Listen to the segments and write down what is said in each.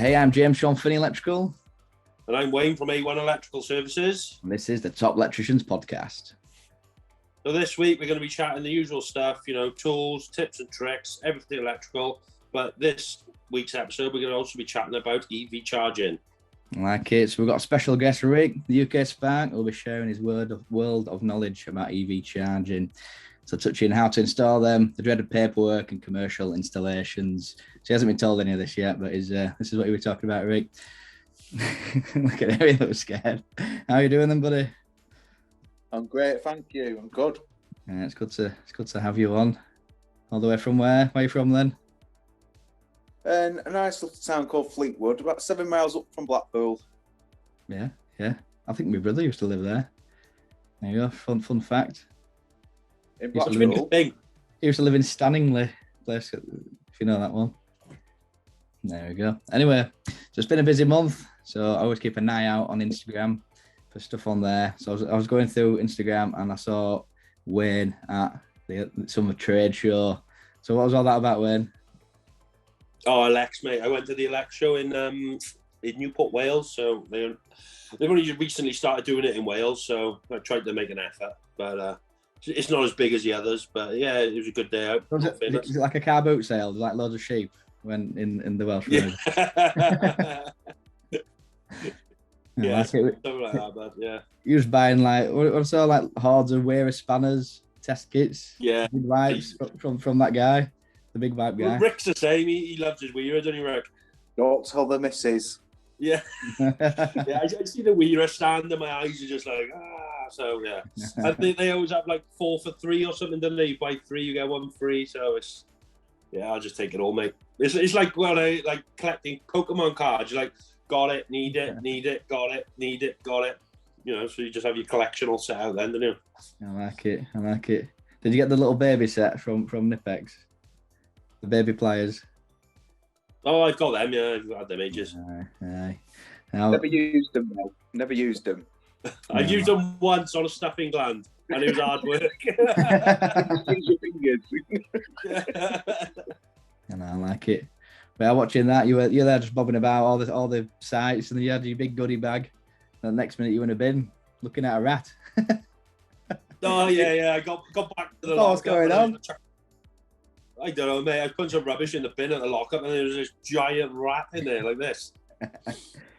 Hey, I'm James from Finney Electrical. And I'm Wayne from A1 Electrical Services. And this is the Top Electricians podcast. So this week we're going to be chatting the usual stuff, tools, tips and tricks, everything electrical. But this week's episode, we're going to also be chatting about EV charging. Like it. So we've got a special guest, Rick, the UK Spark, who will be sharing his world of knowledge about EV charging. So touching how to install them, the dreaded paperwork and commercial installations. So he hasn't been told any of this yet, but this is what he was talking about, Rick. Look at him, he looks scared. How are you doing then, buddy? I'm great, thank you. I'm good. Yeah, it's good to have you on. All the way from where? Where are you from then? And a nice little town called Fleetwood, about 7 miles up from Blackpool. Yeah. I think my brother used to live there. There you go. Fun fact. In He used to Blackpool. He used to live in Stanningley place, if you know that one. There we go. Anyway, so it's been a busy month, so I always keep an eye out on Instagram for stuff on there. So I was going through Instagram and I saw Wayne at the summer trade show. So what was all that about, Wayne? Oh, Alex, mate. I went to the Alex show in Newport, Wales. So they've only just recently started doing it in Wales. So I tried to make an effort, but it's not as big as the others. But yeah, it was a good day out. Was it like a car boot sale? Like loads of sheep went in the Welsh Road? Yeah, something like that, but yeah. You was buying what's all like hordes of wearer spanners, test kits, yeah, big wipes from that guy, the big wipe guy. Well, Rick's the same. He loves his wearer, doesn't he, Rick? Don't tell the missus. Yeah, yeah. I see the wearer stand, and my eyes are just like So yeah, and they always have like 4 for 3 or something, don't they? You buy 3, you get 1 free. So I'll just take it all, mate. It's like when I like collecting Pokemon cards. You're like, got it, need it, got it, need it, got it. So you just have your collection all set out then, don't you? I like it. Did you get the little baby set from Nipex? The baby pliers? Oh, I've got them, yeah. I've had them ages. Aye. Never used them, though. Never used them. I've used them once on a stuffing gland, and it was hard work. Use your fingers. And I like it. But watching that, you're there just bobbing about all the sites, and then you had your big goodie bag. And the next minute you were in a bin looking at a rat. Oh yeah. I got back to the What's going on? I don't know, mate. I put some rubbish in the bin at the lockup, and there was this giant rat in there like this.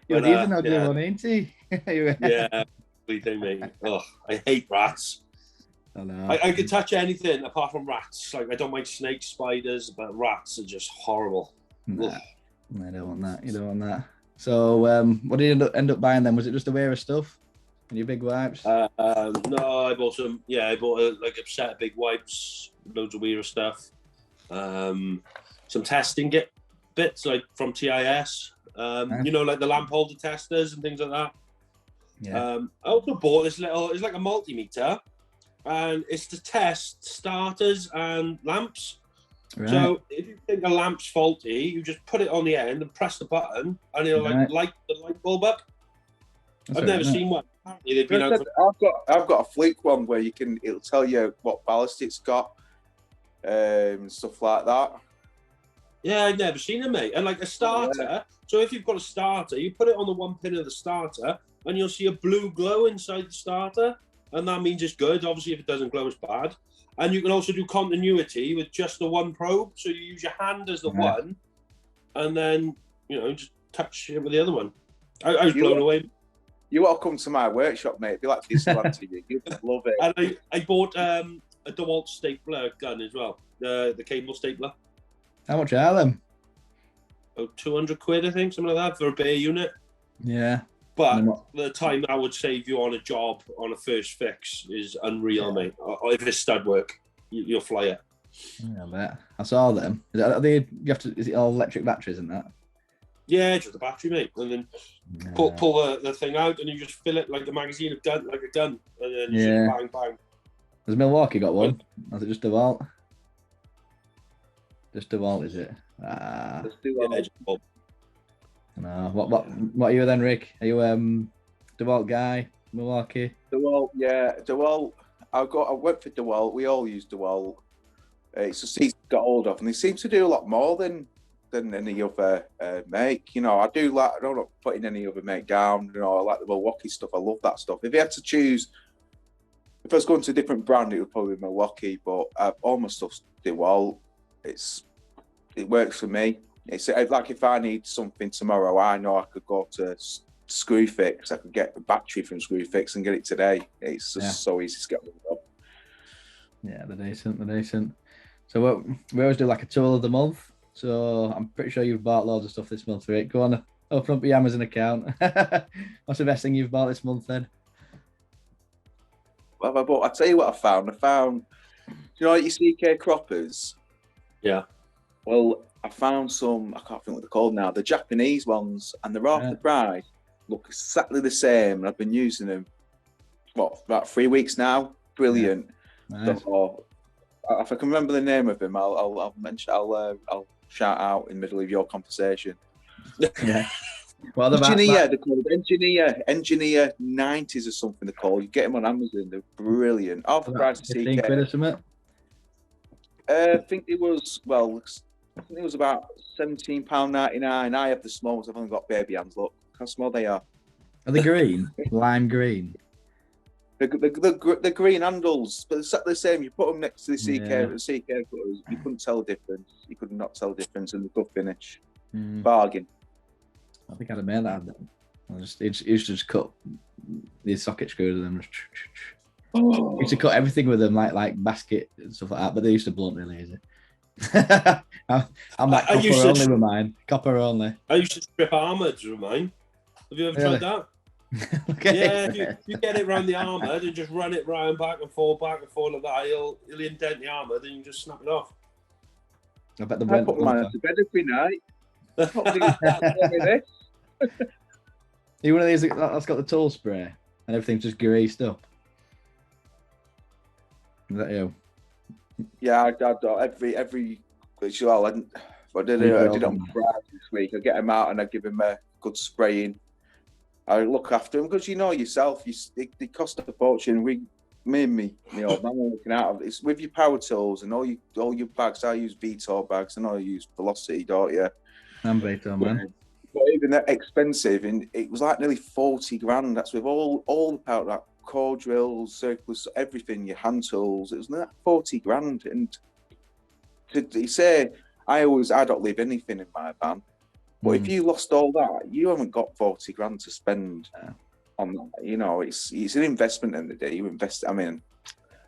You're even not doing one, ain't he? Yeah, thing, mate. Oh, I hate rats. I know. I could touch anything apart from rats. Like I don't mind snakes, spiders, but rats are just horrible. Nah, I don't want that. You don't want that. So, what did you end up buying then? Was it just a wearer stuff and your big wipes? No, I bought some. Yeah, I bought a set of big wipes, loads of wearer stuff, some testing bits like from TIS. Like the lamp holder testers and things like that. Yeah. I also bought this it's like a multimeter, and it's to test starters and lamps. Right. So if you think a lamp's faulty, you just put it on the end and press the button, and it'll light the light bulb up. I've never seen one. Apparently they've been out for... I've got a Fleek one where it'll tell you what ballast it's got, stuff like that. Yeah, I've never seen them, mate. And like a starter, so if you've got a starter, you put it on the one pin of the starter, and you'll see a blue glow inside the starter, and that means it's good. Obviously, if it doesn't glow, it's bad. And you can also do continuity with just the one probe. So you use your hand as the one, and then, just touch it with the other one. I was blown away. You ought to come to my workshop, mate. It'd be like this one to you. You'd love it. And I bought a DeWalt stapler gun as well, the cable stapler. How much are them? Oh, 200 quid, I think, something like that, for a bay unit. Yeah. But the time that would save you on a job on a first fix is unreal, mate. If it's stud work, you'll fly it. Yeah, I bet. I saw them. Is it all electric batteries and that? Yeah, just the battery, mate. And then pull the thing out, and you just fill it like a magazine of gun, like a gun, and then just bang, bang. Has Milwaukee got one? Or is it just DeWalt? Just DeWalt, is it? Just DeWalt. No. What are you then, Rick? Are you DeWalt guy? Milwaukee? DeWalt, yeah. DeWalt. I went for DeWalt. We all use DeWalt. It's just he's got hold of, and they seem to do a lot more than than any other make. You know, I don't like putting any other make down. You know, I like the Milwaukee stuff. I love that stuff. If you had to choose, if I was going to a different brand, it would probably be Milwaukee. But all my stuff do well. It works for me. It's like if I need something tomorrow, I know I could go to Screwfix. I could get the battery from Screwfix and get it today. It's just so easy to get rid of. Yeah, they're decent. So we always do like a tool of the month. So I'm pretty sure you've bought loads of stuff this month, Rick. Go on, open up your Amazon account. What's the best thing you've bought this month then? What have I bought? I'll tell you what I found. You know, like your CK croppers? Yeah. Well, I found some, I can't think what they're called now, the Japanese ones, and they're half the price, look exactly the same, and I've been using them, about 3 weeks now? Brilliant. Yeah. Nice. So, if I can remember the name of them, I'll shout out in the middle of your conversation. Yeah. Well, Engineer, they're called Engineer 90s or something they're called. You get them on Amazon, they're brilliant. Half the price of CK. 15 quid or something? I think it was about £17.99. I have the smalls. I've only got baby hands. Look how small they are. Are they green? Lime green? The green handles, but they're the same. You put them next to the CK, Yeah. CK cutters, you couldn't tell the difference. You could not tell the difference in the good finish. Mm. Bargain. I think I'd have made that. It used to just cut these socket screws with them. Oh. Used to cut everything with them, like basket and stuff like that. But they used to blunt really easy. I'm like copper only with mine. Copper only. I used to strip armors with mine. Have you ever tried that? Okay. Yeah, you get it around the armour and just run it round back and forth like that. He'll indent the armour, then you just snap it off. I bet the I put mine to bed every night. You one of these that's got the tool spray and everything's just greased up. Is that you? Yeah, I every well, I did it on Friday this week. I get him out and I give him a good spraying. I look after him because you know yourself, they cost a fortune. Me and me old man are looking out of it. It's with your power tools and all your bags. I use Vitor bags and I use Velocity, don't you? I'm Vitor, man. But even that expensive, and it was like nearly 40 grand. That's with all the power, like core drills, circulars, everything, your hand tools. It was like 40 grand. And to say, I don't leave anything in my van. But if you lost all that, you haven't got 40 grand to spend on that. You know, it's an investment in the day. You invest. I mean,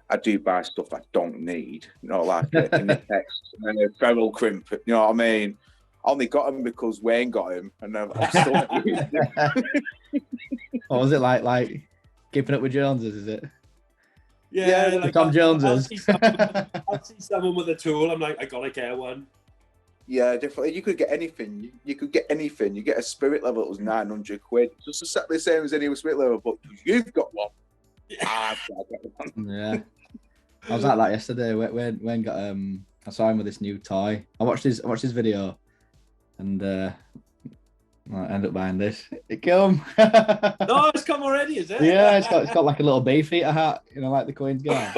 I do buy stuff I don't need. You know, like Nitex, feral crimp. You know what I mean? I only got him because Wayne got him, and I'm still not using him. What was it like keeping up with Joneses? Is it? Yeah, like Tom Joneses. I'll see someone with a tool. I'm like, I gotta get one. Yeah, definitely. You could get anything. You could get anything. You get a spirit level that was 900 quid. Just exactly the same as any spirit level, but you've got one. I've got one. Yeah. I was like that yesterday. When got I saw him with this new toy. I watched his video, and I ended up buying this. It come. No, it's come already, is it? Yeah, it's got like a little beefeater hat, you know, like the Queen's guy.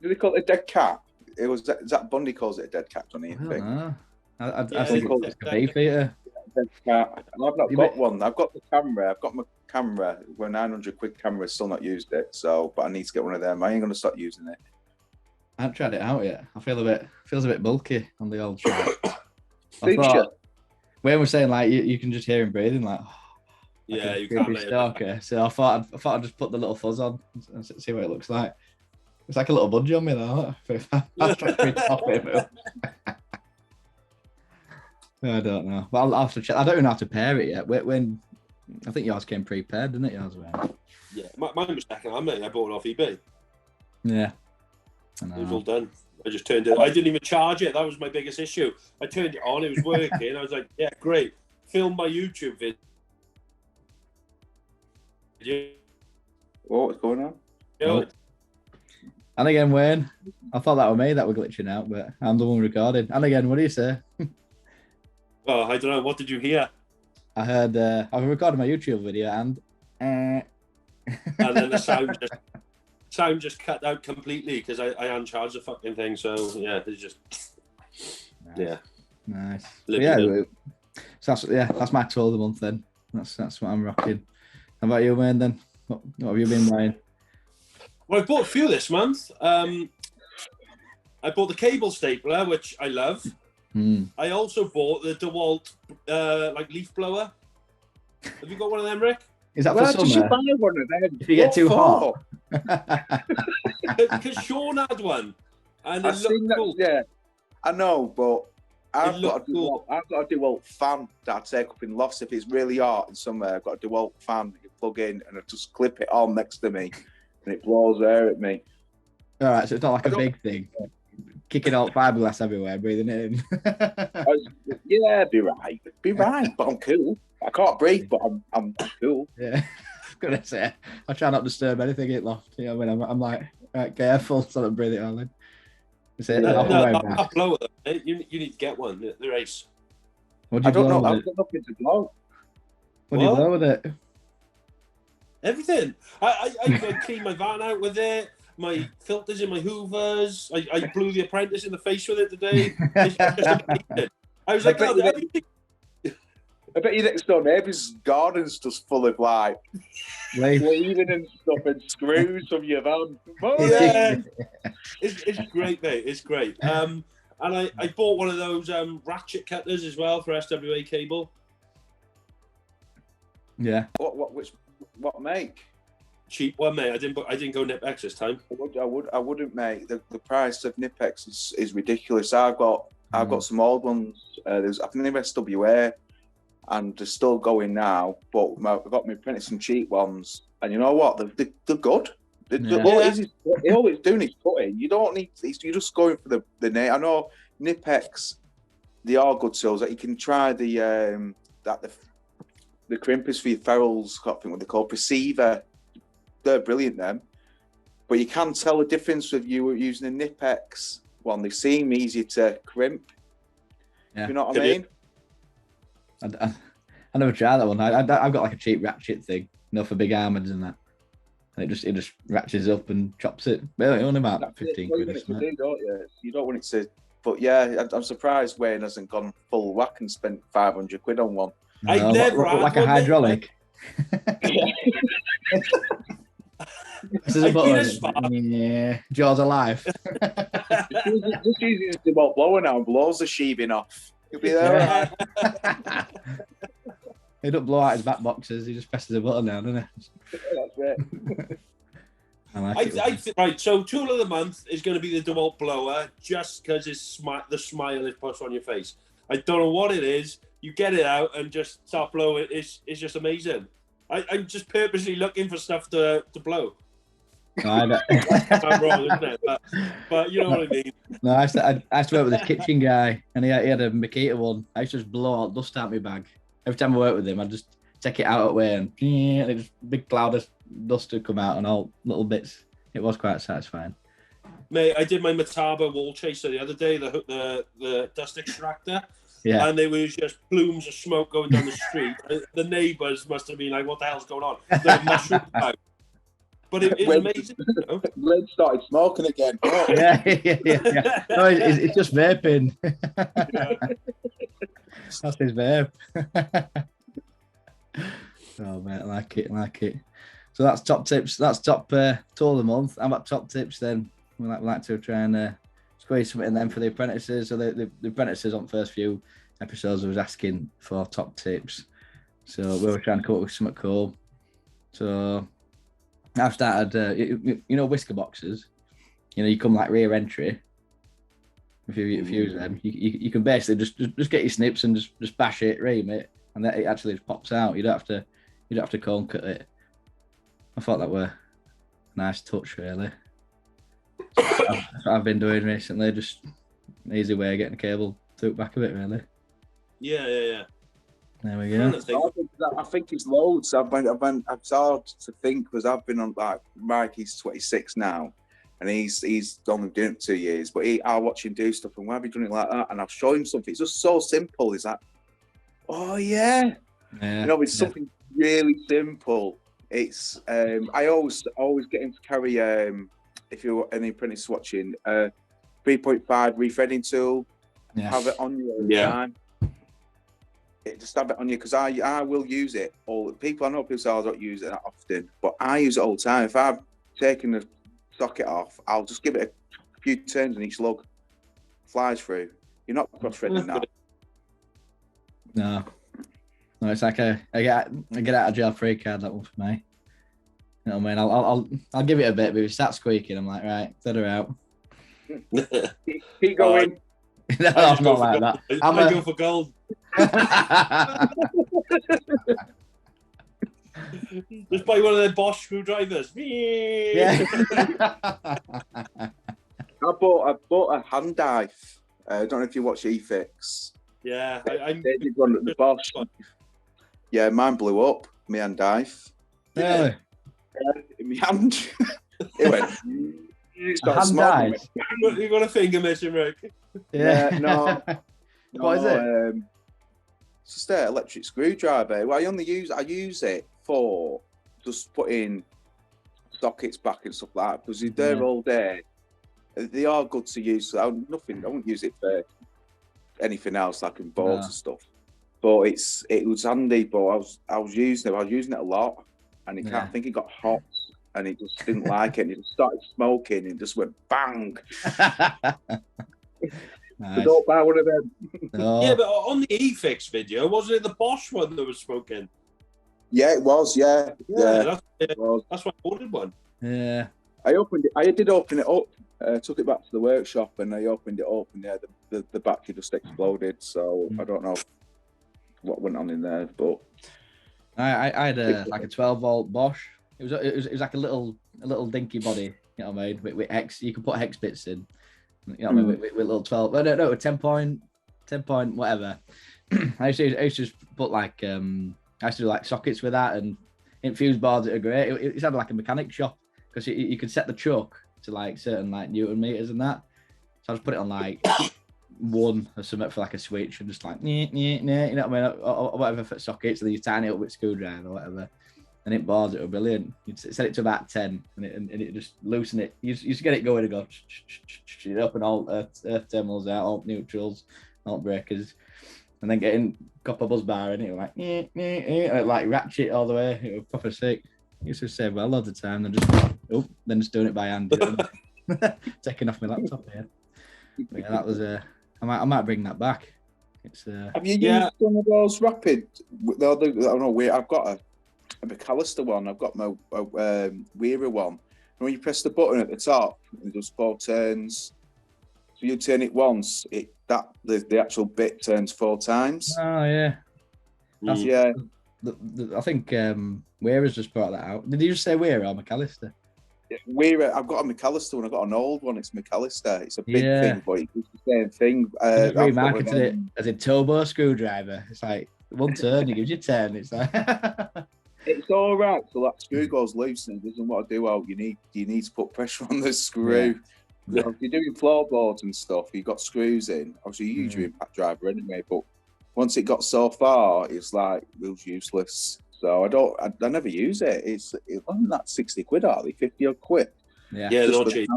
Do they call it a dead cat? It was Zach Bundy calls it a dead cat, don't he? I don't know. I Yeah, think it's like a beefeater. Dead cat. And I've not got one. I've got the camera. I've got my camera. Where 900 quid camera, still not used it. So, but I need to get one of them. I ain't gonna start using it. I haven't tried it out yet. I feels a bit bulky on the old track. Wayne was saying like you can just hear him breathing like. Yeah, you can't. Stalker. So I thought I'd just put the little fuzz on and see what it looks like. It's like a little budgie on me though. I'll try to top it. I don't know. But I'll have to check. I don't even know how to pair it yet. When I think yours came pre-paired, didn't it? Yours went. Yeah, mine was second hand, mate. I bought it off eBay. Yeah. It was all done. I just turned it. I didn't even charge it. That was my biggest issue. I turned it on. It was working. I was like, yeah, great. Film my YouTube video. What's going on? Oh. And again, Wayne, I thought that was me that were glitching out, but I'm the one recording. And again, what do you say? Oh, I don't know. What did you hear? I heard I was recording my YouTube video and and then the sound just cut out completely because I uncharged the fucking thing. So yeah, it's just nice. yeah. Nice. Living So that's my tool of the month then. That's what I'm rocking. How about you, man? Then what have you been buying? Well, I bought a few this month. I bought the cable stapler, which I love. I also bought the DeWalt like leaf blower. Have you got one of them, Rick? Is that for summer? Just buy one of them. If you get too hot. Because Sean had one, and it looked cool. Yeah, I know, but I've got cool. a DeWalt fan that I take up in lofts if it's really hot in somewhere. I've got a DeWalt fan that you plug in, and I just clip it on next to me, and it blows air at me. All right, so it's not like a big thing. Kicking out fiberglass everywhere, breathing it in. Yeah, be right, but I'm cool. I can't breathe, but I'm cool. Yeah, I'm gonna say I try not to disturb anything in loft. You know what I mean? I'm like, right, careful, so I don't breathe it all in. That's it. That blower, you need to get one. The race. What do you blow with I've got nothing to blow. What do you blow with it? Everything. I cleaned my van out with it. My filters in my Hoovers. I blew the apprentice in the face with it today. It's just amazing. I was like, I bet your next door neighbour's garden's just full of like leaving and stuff and screws from your van. Yeah. It's great, mate. It's great. And I bought one of those ratchet cutters as well for SWA cable. Yeah. What make? Cheap one, mate. I didn't go Nipex this time. I wouldn't, mate. The price of Nipex is ridiculous. I've got some old ones. I think they're SWA, and they're still going now. But I've got my apprentice some cheap ones, and you know what? They're good. All it's doing is cutting. You don't need. You're just going for the name. I know Nipex. They are good tools. That you can try the crimpers for your ferrules. I think what they call Perceiver. They're brilliant, them. But you can tell the difference with you using a Nipex one. They seem easier to crimp. Yeah. You know what I mean? I never tried that one. I've got like a cheap ratchet thing, for big armors and that. And it just ratchets up and chops it. But only about 15 quid. You don't want it to. But yeah, I'm surprised Wayne hasn't gone full whack and spent 500 quid on one. I never had like a hydraulic. Yeah, Jaws alive. Just using the DeWalt blower now and blows the sheathing off. You'll be there. He don't blow out his back boxes. He just presses a button down, doesn't he? That's it. I think right. So tool of the month is going to be the DeWalt blower, just because the smile is put on your face. I don't know what it is. You get it out and just start blowing. It's just amazing. I'm just purposely looking for stuff to blow. I'm wrong, isn't it? But you know what I mean. No, I used to work with this kitchen guy, and he had a Makita one. I used to just blow all dust out my bag. Every time I worked with him, I'd just take it out of the way, and it just big cloud of dust would come out and all little bits. It was quite satisfying. Mate, I did my Metaba wall chaser the other day, the dust extractor. Yeah. And there was just plumes of smoke going down the street. The neighbours must have been like, what the hell's going on? The mushroom out. But it was amazing. You know? Red started smoking again. Oh. Yeah. No, it's just vaping. That's his vape. Oh, mate, I like it. So that's top tips. That's top tool of the month. How about top tips then? We like to try and squeeze something in them for the apprentices. So the apprentices on the first few episodes was asking for top tips. So we were trying to come up with something cool. So I've started, whisker boxes. You come like rear entry. If you use them, you can basically just get your snips and just bash it, ream it, and then it actually just pops out. You don't have to cone cut it. I thought that were a nice touch, really. That's what I've been doing recently. Just an easy way of getting the cable to the back of it, really. Yeah. There we go. I think it's loads. It's hard to think because I've been on like Mikey's 26 now, and he's only doing it 2 years. But I watch him do stuff, and why have you done it like that? And I'll show him something. It's just so simple. He's like, oh yeah. It's something really simple. It's I always get him to carry if you're any apprentice watching 3.5 refreading tool, have it on you all the time. Just have it on you, because I will use it. I know people say I don't use it that often, but I use it all the time. If I've taken the socket off, I'll just give it a few turns and each lug flies through. You're not cross-threading that. No, it's like I get out of jail free card, that one for me. You know what I mean? I'll give it a bit, but if it starts squeaking, I'm like, right, let her out. Keep going. No, I'm not like that. I go for gold. Just buy one of their Bosch screwdrivers. Yeah. I bought a hand knife. I don't know if you watch eFix. Yeah, they did one at the Bosch. Yeah, mine blew up. My hand knife. Really? In my hand. It went. Hand knife. You got a finger missing, Rick? Yeah. No. What is it? It's just an electric screwdriver. Well, I use it for just putting sockets back and stuff like that, because you're there all day. They are good to use. So I won't use it for anything else like in boards and stuff. But it was handy. But I was using it a lot, and I think it got hot, and it just didn't like it. And it just started smoking, and it just went bang. Nice. So don't buy one of them. No. Yeah, but on the eFix video, wasn't it the Bosch one that was smoking? Yeah, it was. Yeah. That's why I ordered one. Yeah. I did open it up. Took it back to the workshop, and I opened it up, and the battery just exploded. So I don't know what went on in there, but I had a 12-volt Bosch. It was like a little dinky body. You know what I mean? With hex, you can put hex bits in. You know what I mean? With little 12. No, 10 point, whatever. I used to just put I used to do sockets with that, and infused boards that are great. It sounded like a mechanic shop, because you could set the chuck to certain Newton meters and that. So I just put it on 1 or something for a switch, and just you know what I mean, or whatever for sockets, and then you tiny it up with screwdriver or whatever, and it bars it were brilliant. You'd set it to about 10, and it just loosen it. You just get it going and go, you open all earth terminals out, all neutrals, all breakers, and then getting copper buzz bar in it, and it ratchet all the way. It was proper sick. Used to save a lot of time, then just doing it by hand, taking off my laptop here. But yeah, that was I might bring that back. It's Have you used one of those rapid? I don't know. I've got a McAllister one. I've got my Weaver one. And when you press the button at the top, it does 4 turns. So you turn it once, the actual bit turns 4 times. Oh yeah. Yeah. I think Weir's just brought that out. Did you just say Weir or McAllister? Weir. I've got a McAllister one. I've got an old one. It's McAllister. It's a big thing, but it's the same thing. They remarketed it as a turbo screwdriver. It's like 1 turn, it gives you 10. It's like it's all right. So that screw goes loose and it doesn't want to do out. You need to put pressure on the screw. Yeah. If you're doing floorboards and stuff, you've got screws in. Obviously, you use your impact driver anyway, but once it got so far, it's wheels useless. So I never use it. It wasn't that 60 quid, are they? 50 odd quid. Yeah, they're cheap.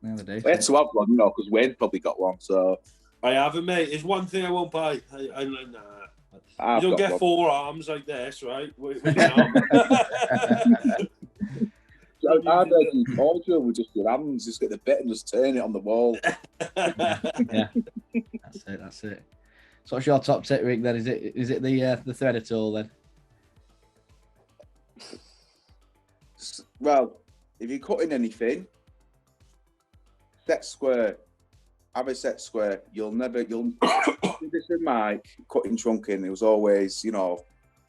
Nowadays. I had to have one, because Wayne probably got one. So I haven't, mate. It's one thing I won't buy. Nah. You don't get 4 arms like this, right? I'd do cordial with just your hands, just get the bit and just turn it on the wall. Yeah, that's it. So what's your top tip, Rick? Then is it the threader tool then? Well, if you're cutting anything, set square. Have a set square. You'll this with Mike cutting trunking. It was always,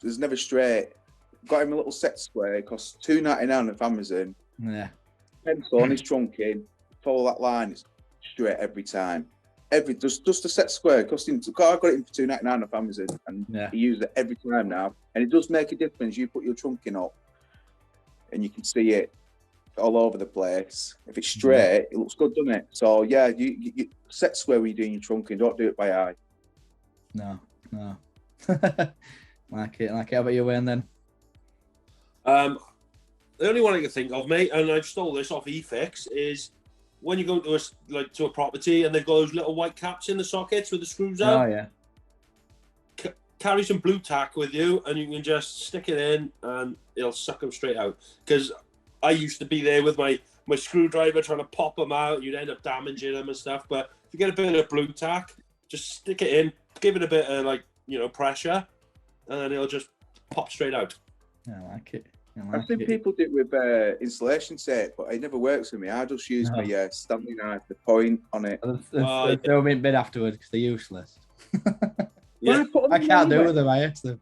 there's never straight. Got him a little set square. It costs $2.99 off Amazon. Yeah. Pencil on his trunking. Follow that line. It's straight every time. Just a set square. I got it in for $2.99 off Amazon, and he uses it every time now. And it does make a difference. You put your trunking up, and you can see it all over the place. If it's straight, it looks good, doesn't it? So yeah, you set square when you're doing your trunking. Don't do it by eye. No. Like it. How about you, Wayne, then? The only one I can think of, mate, and I've stole this off eFix, is when you go to a property and they've got those little white caps in the sockets with the screws Oh out, yeah. Carry some blue tack with you, and you can just stick it in, and it'll suck them straight out. Because I used to be there with my screwdriver trying to pop them out. You'd end up damaging them and stuff. But if you get a bit of blue tack, just stick it in, give it a bit of pressure, and then it'll just pop straight out. I like it. I've seen people do it with insulation tape, but it never works for me. I just use my Stanley knife, the point on it. Throw them in bin afterwards because they're useless. Yeah, I can't do with them. I hate them.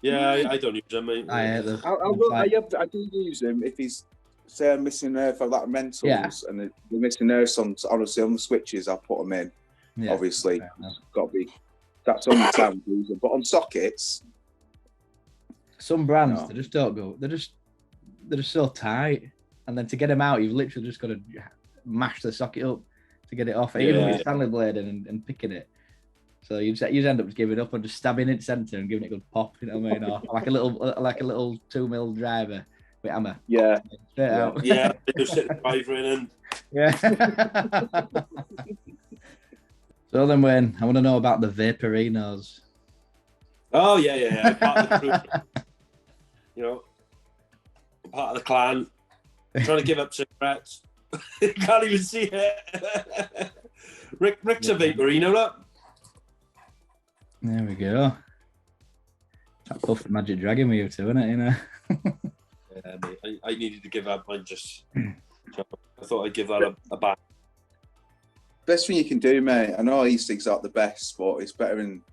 Yeah, I don't use them, mate. I hate them. I do use them if he's say I'm missing nerve for like rentals and they're missing nerves on honestly on the switches. I'll put them in. Yeah, obviously, it's got to be. That's the only time we use them. But on sockets, some brands they just don't go. They're just so tight, and then to get them out, you've literally just got to mash the socket up to get it off. Even with Stanley blade and picking it. So you end up giving up and just stabbing it centre and giving it a good pop. You know what I mean? Or like a little 2 mil driver with hammer. Yeah. Straight out. Yeah. Just sit the driver in and. Yeah. So then, Wayne, I want to know about the Vaporinos. Oh yeah. Part of the crew. Part of the clan. Trying to give up cigarettes. You can't even see it. Rick's a Vaporino, look. There we go. That Puff the Magic Dragon with you too, isn't it? Yeah, mate. I needed to give up. I thought I'd give that a back. Best thing you can do, mate. I know these things aren't the best, but it's better than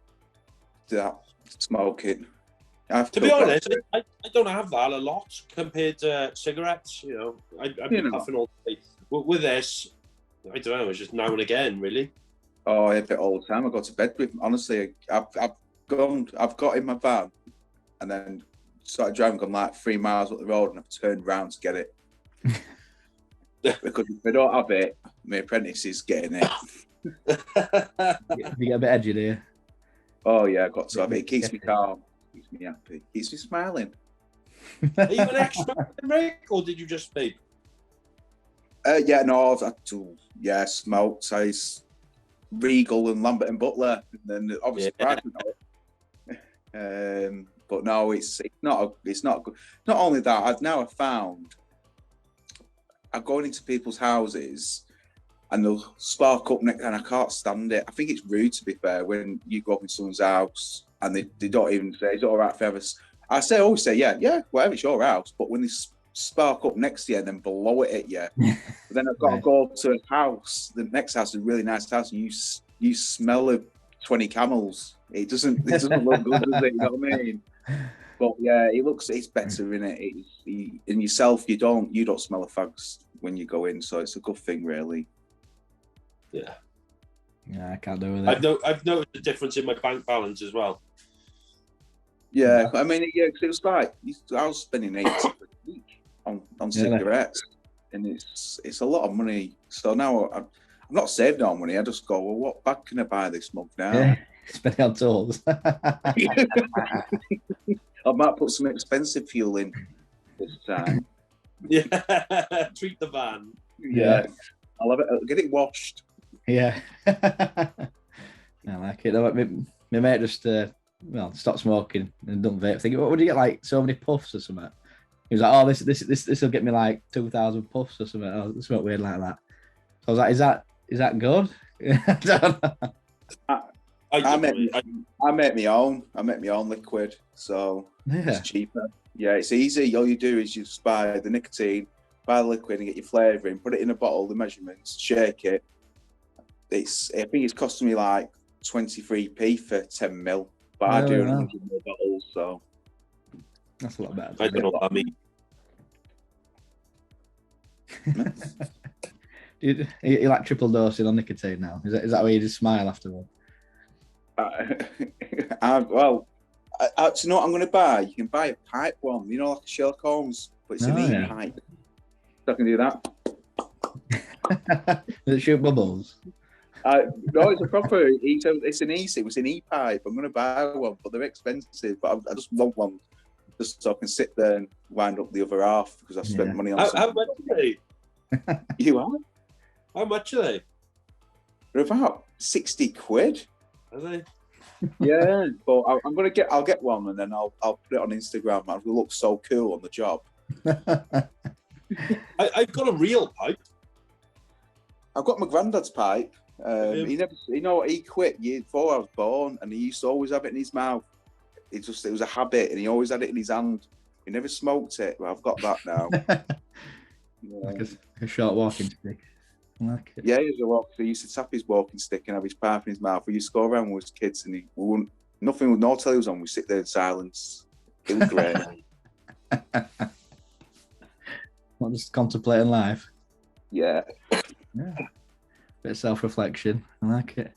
that smoking. To be honest, I don't have that a lot compared to cigarettes. I've been puffing all day. With this, I don't know. It's just now and again, really. Oh, I have it all the time. I go to bed with. Honestly, I've got in my van, and then started driving, gone like 3 miles up the road, and I've turned round to get it. Because if I don't have it, my apprentice is getting it. You get a bit edgy, do you? Oh yeah, I've got to have it. It keeps me calm, keeps me happy, keeps me smiling. Are you an expert, Rick, or did you just vape? Yeah, no, I've had to smoke size Regal and Lambert and Butler, and then obviously but no, it's not good. Not only that, I've found I'm going into people's houses and they'll spark up next, and I can't stand it. I think it's rude, to be fair, when you go up in someone's house and they don't even say, "It's all right for us." I always say, yeah, whatever, it's your house. But when they spark up next to you and then blow it at you, then I've got to go to a house. The next house is a really nice house, and you smell of 20 camels. It doesn't look good, does it? You know what I mean? But yeah, it's better in it. In yourself, you don't smell of fags when you go in, so it's a good thing, really. Yeah, I can't do with it. I've noticed the difference in my bank balance as well. Yeah, I mean, because it was like I was spending 80 a week on cigarettes, and it's a lot of money. So now I'm not saving all money. I just go, well, what bag can I buy this month now? Yeah, spend it on tools. I might put some expensive fuel in this time. Yeah, treat the van. Yeah, I'll have it. I'll get it washed. Yeah, I like it. My mate just stopped smoking and done vape. Thinking, what would you get, like so many puffs or something? He was like, "Oh, this will get me like 2,000 puffs or something." Oh, something weird like that. So I was like, "Is that good?" I don't know. I make my own. I make my own liquid, so it's cheaper. Yeah, it's easy. All you do is you just buy the nicotine, buy the liquid, and get your flavouring. Put it in a bottle, the measurements, shake it. I think it's costing me like 23p for 10 mil, but I do 100 ml bottles, so that's a lot better. I don't know what that means. You like triple dosing on nicotine now? Is that why you just smile afterward? You know what I'm going to buy? You can buy a pipe one, like a Sherlock Holmes, but it's an e-pipe. So I can do that. Does it shoot bubbles? No, it's a proper. It's an e-pipe. I'm going to buy one, but they're expensive. But I just want one, just so I can sit there and wind up the other half because I've spent money on. How much are they? You are? How much are they? They're about 60 quid. Are they? Yeah, but I'll get one and then I'll put it on Instagram. I'll look so cool on the job. I've got a real pipe. I've got my granddad's pipe. He quit year before I was born, and he used to always have it in his mouth. It was a habit, and he always had it in his hand. He never smoked it, but I've got that now. Like a short walking stick. I like it. Yeah, he used to tap his walking stick and have his pipe in his mouth. We used to go around with his kids, and no telly was on. We sit there in silence. It was great. Not just contemplating life. Yeah. Bit of self-reflection. I like it.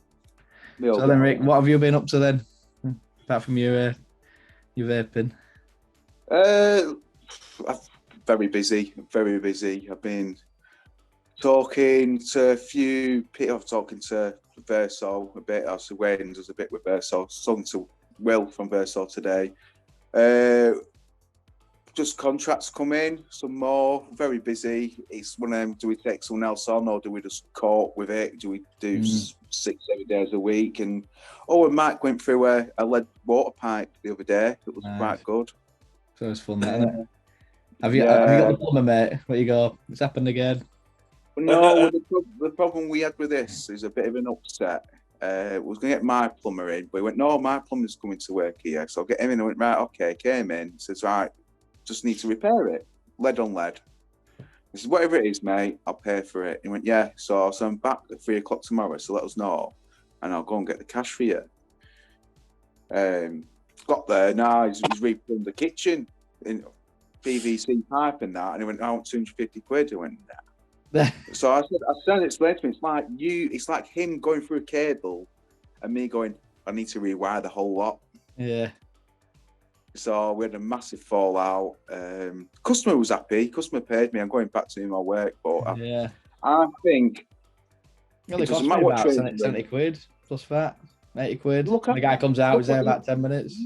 So then, Rick, what have you been up to then? Apart from your vaping? Very busy. Very busy. I've been talking to a few people. I'm talking to Verso a bit. I was Wayne does a bit with Verso. I was talking to Will from Verso today. Just contracts come in, some more. Very busy. It's one of them. Do we take someone else on, or do we just cope with it? Do we do 6-7 days a week? And Mike went through a lead water pipe the other day. It was quite good. So it's fun, isn't it? Have you got the plumber, mate? Where you go? It's happened again. No, the problem we had with this is a bit of an upset. We was going to get my plumber in, but he went, no, my plumber's coming to work here. So I'll get him in. I went, right, okay, came in. He says, right, just need to repair it. Lead on lead. He says, whatever it is, mate, I'll pay for it. He went, yeah. So I'm back at 3 o'clock tomorrow, so let us know. And I'll go and get the cash for you. Got there, now he's replumbed the kitchen in PVC pipe and that. And he went, I want 250 quid. I went, nah. So I said, explain to me, it's like him going through a cable and me going, I need to rewire the whole lot. Yeah. So we had a massive fallout. Customer was happy. Customer paid me. I'm going back to do my work, but I think it only cost me about 70 quid plus VAT, 80 quid. The guy comes out, he's there about 10 minutes.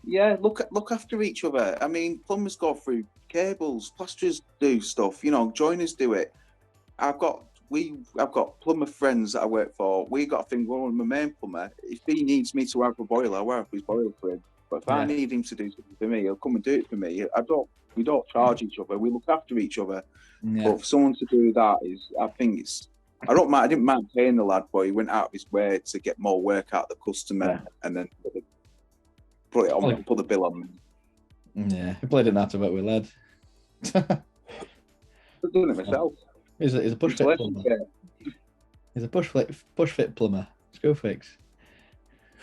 Yeah, look after each other. I mean, plumbers go through cables, plasterers do stuff, joiners do it. I've got plumber friends that I work for. We got a thing going with my main plumber. If he needs me to wipe a boiler, I'll wipe his boiler for him. But if I need him to do something for me, he'll come and do it for me. We don't charge each other. We look after each other. Yeah. But for someone to do that I didn't mind paying the lad, but he went out of his way to get more work out of the customer and then put the bill on me. Yeah, he played it out to work with lad. I've done it myself. He's a push fit plumber. He's a push fit plumber. Screw fix.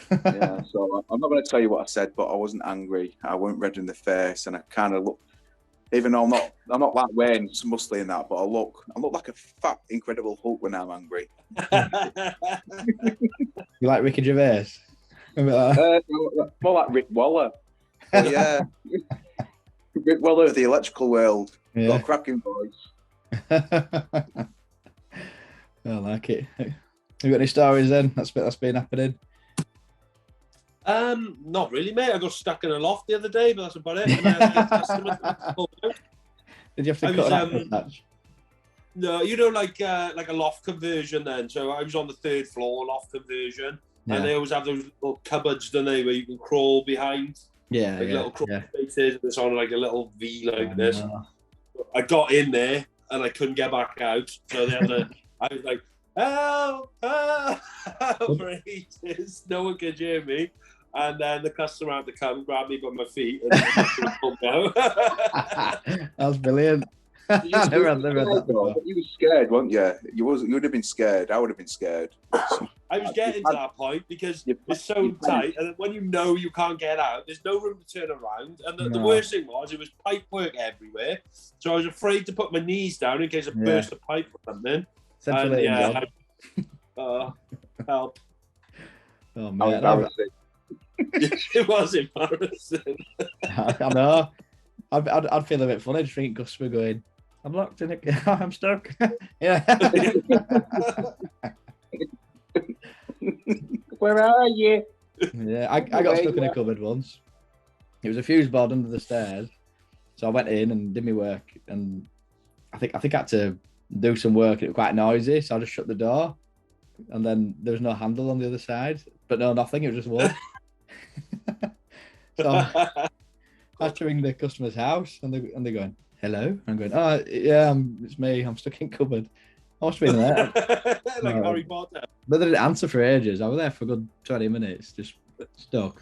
Yeah, so I'm not going to tell you what I said, but I wasn't angry. I wasn't red in the face, and I kind of look. Even though I'm not like Wayne, muscly in that, but I look like a fat, incredible Hulk when I'm angry. You like Ricky Gervais? More like Rick Waller. But yeah, Rick Waller of the electrical world. Yeah. Got a cracking voice. I like it. Have you got any stories then? That's been happening. Not really, mate. I got stuck in a loft the other day, but that's about it. And I had to get customers to pull out. Did you have to cut an patch? No, like a loft conversion then. So I was on the 3rd floor loft conversion, and they always have those little cupboards, don't they, where you can crawl behind. Yeah, little crawl spaces. And it's on like a little V like this. I got in there and I couldn't get back out, so they had to. I was like, help for ages. No one could hear me. And then the customer had to come, grab me by my feet, and pulled me out. That was brilliant. You were scared, weren't you? You would have been scared. I would have been scared. I was getting to that point because it's so tight, and when you can't get out, there's no room to turn around. And the worst thing was, it was pipe work everywhere. So I was afraid to put my knees down in case I burst a pipe or something. And help. Oh man, it was embarrassing. I know. I'd feel a bit funny just thinking customer going, I'm locked in it. I'm stuck. Yeah. Where are you? Yeah, I got stuck in a cupboard once. It was a fuse board under the stairs. So I went in and did my work, and I think I had to do some work. It was quite noisy, so I just shut the door, and then there was no handle on the other side, but no, nothing. It was just wood. So I had to ring the customer's house, and they're going, "Hello." I'm going, "Oh yeah, it's me. I'm stuck in cupboard." I must have been there. Like Harry Potter. But they didn't answer for ages. I was there for a good 20 minutes, just stuck.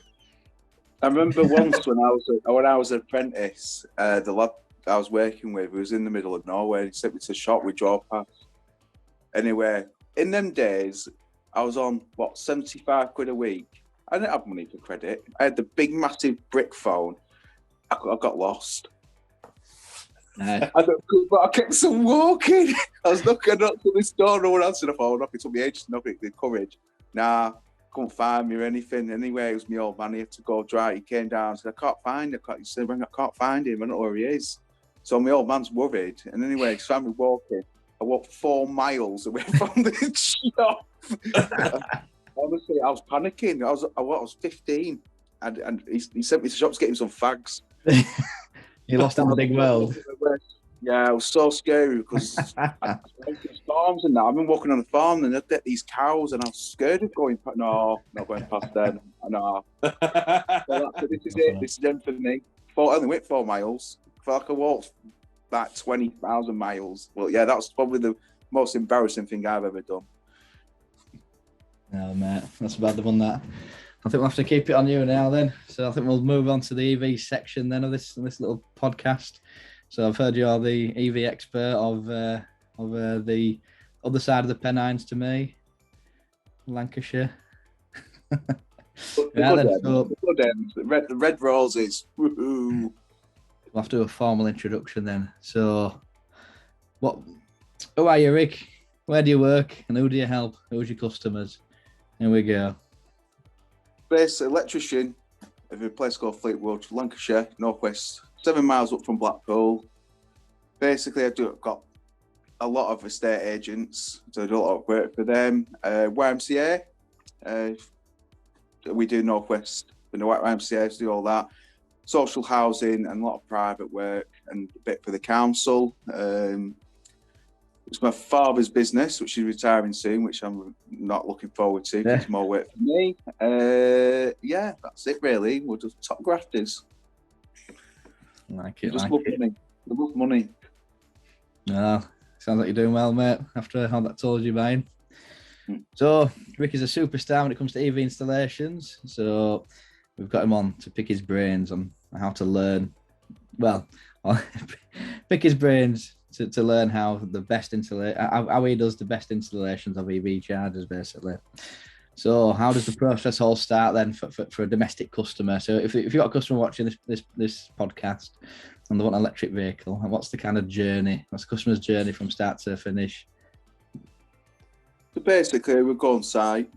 I remember once when I was an apprentice, the lad I was working with was in the middle of nowhere. He sent me to a shop with draw pass. Anyway, in them days, I was on, 75 quid a week. I didn't have money for credit. I had the big, massive brick phone. I got lost. Nice. But I kept on walking. I was knocking up to this door, no one answered the phone. It took me ages to knock it, the courage. Nah, couldn't find me or anything. Anyway, it was my old man. He had to go dry. He came down and said, I can't find him. He said, I can't find him. I don't know where he is. So my old man's worried. And anyway, he found me walking. I walked 4 miles away from the shop. Honestly, I was panicking. I was 15. And he sent me to the shop to get him some fags. You lost in the big world. Yeah, it was so scary because farms and that. I've been walking on the farm and I'd get these cows and I was scared of going past. No, not going past them. No. So this is it. This is them for me. I only went 4 miles. I felt like I walked like 20,000 miles. Well, yeah, that was probably the most embarrassing thing I've ever done. No, mate, that's about the one that. I think we'll have to keep it on you now then. So I think we'll move on to the EV section then of this little podcast. So I've heard you're the EV expert of the other side of the Pennines to me, Lancashire. The red roses. Woohoo. We'll have to do a formal introduction then. So, who are you, Rick? Where do you work? And who do you help? Who's your customers? Here we go. Base electrician of a place called Fleetwood, Lancashire, Northwest, 7 miles up from Blackpool. Basically, got a lot of estate agents, so I do a lot of work for them. YMCA, we do Northwest, the YMCA, do all that. Social housing and a lot of private work and a bit for the council. It's my father's business, which is retiring soon, which I'm not looking forward to. It's more work for me. Yeah, that's it really. We're just top grafters. Like it. Just love money. We love money. No, sounds like you're doing well, mate, after how that told you, buying. So, Rick is a superstar when it comes to EV installations. So, we've got him on to pick his brains on how to learn. Well, pick his brains to learn how the best how he does the best installations of EV chargers, basically. So, how does the process all start then for a domestic customer? So, if you've got a customer watching this podcast and they want an electric vehicle, and what's the kind of journey? What's the customer's journey from start to finish? So basically, we go on site.